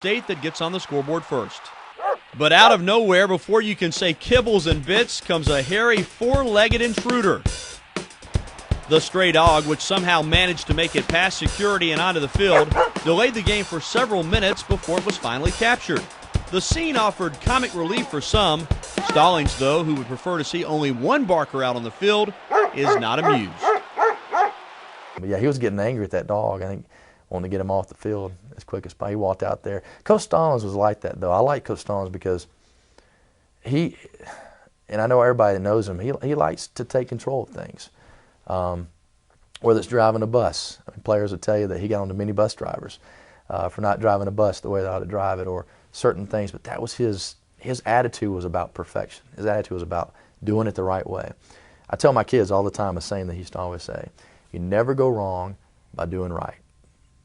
State that gets on the scoreboard first. But out of nowhere, before you can say kibbles and bits, comes a hairy four-legged intruder. The stray dog, which somehow managed to make it past security and onto the field, delayed the game for several minutes before it was finally captured. The scene offered comic relief for some. Stallings, though, who would prefer to see only one barker out on the field, is not amused. But yeah, he was getting angry at that dog. I think wanting to get him off the field as quick as possible. He walked out there. Coach Stallings was like that, though. I like Coach Stallings because he, and I know everybody that knows him, he likes to take control of things. Whether it's driving a bus. I mean, players will tell you that he got on to many bus drivers for not driving a bus the way they ought to drive it, or certain things, but that was his attitude was about perfection. His attitude was about doing it the right way. I tell my kids all the time a saying that he used to always say, you never go wrong by doing right.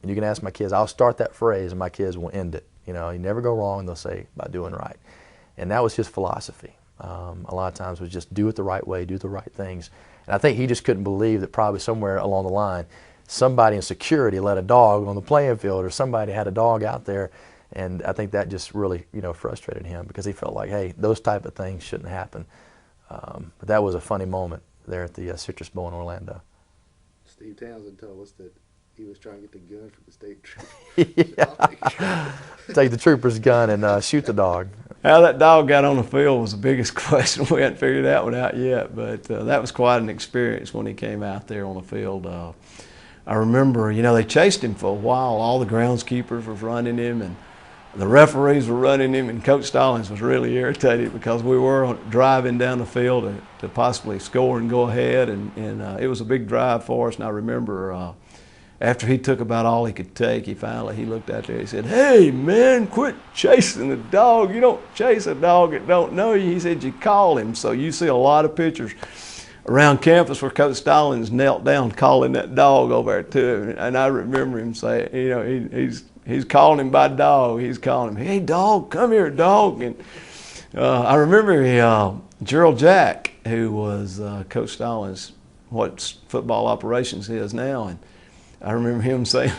And you can ask my kids, I'll start that phrase and my kids will end it. You know, you never go wrong, they'll say, by doing right. And that was his philosophy. A lot of times was just do it the right way, do the right things. And I think he just couldn't believe that probably somewhere along the line, somebody in security let a dog on the playing field, or somebody had a dog out there. And I think that just really, frustrated him because he felt like, hey, those type of things shouldn't happen. But that was a funny moment there at the Citrus Bowl in Orlando. Steve Townsend told us that he was trying to get the gun from the state trooper. Yeah. Take the trooper's gun and shoot the dog. How that dog got on the field was the biggest question. We hadn't figured that one out yet, but that was quite an experience when he came out there on the field. I remember, they chased him for a while. All the groundskeepers were running him, and the referees were running him, and Coach Stallings was really irritated because we were driving down the field to possibly score and go ahead, and it was a big drive for us. And I remember after he took about all he could take, he looked out there and he said, hey, man, quit chasing the dog. You don't chase a dog that don't know you. He said, you call him. So you see a lot of pictures around campus where Coach Stallings knelt down calling that dog over there to him. And I remember him saying, he's calling him by dog. He's calling him, hey, dog, come here, dog. And I remember Gerald Jack, who was Coach Stallings, what football operations is now, and I remember him saying,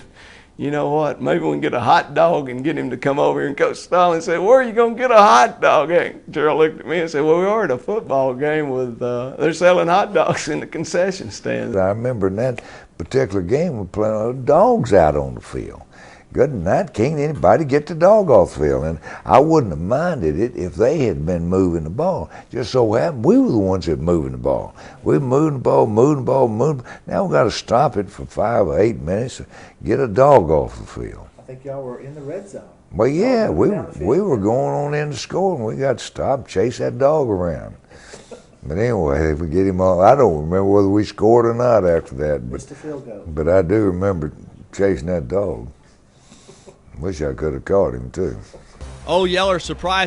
you know what, maybe we can get a hot dog and get him to come over here. And Coach Stallings said, where are you going to get a hot dog? And Gerald looked at me and said, well, we are at a football game with, they're selling hot dogs in the concession stand. I remember in that particular game, we playing dogs out on the field. Good night, can't anybody get the dog off the field? And I wouldn't have minded it if they had been moving the ball. Just so happened we were the ones that were moving the ball. We were moving the ball, moving the ball, moving. Now we've got to stop it for 5 or 8 minutes to get a dog off the field. I think y'all were in the red zone. Well, yeah, we were going on in the score, and we got to stop, chase that dog around. But anyway, if we get him off, I don't remember whether we scored or not after that. Missed a field goal. But I do remember chasing that dog. Wish I could have caught him, too. Oh, Yeller surprised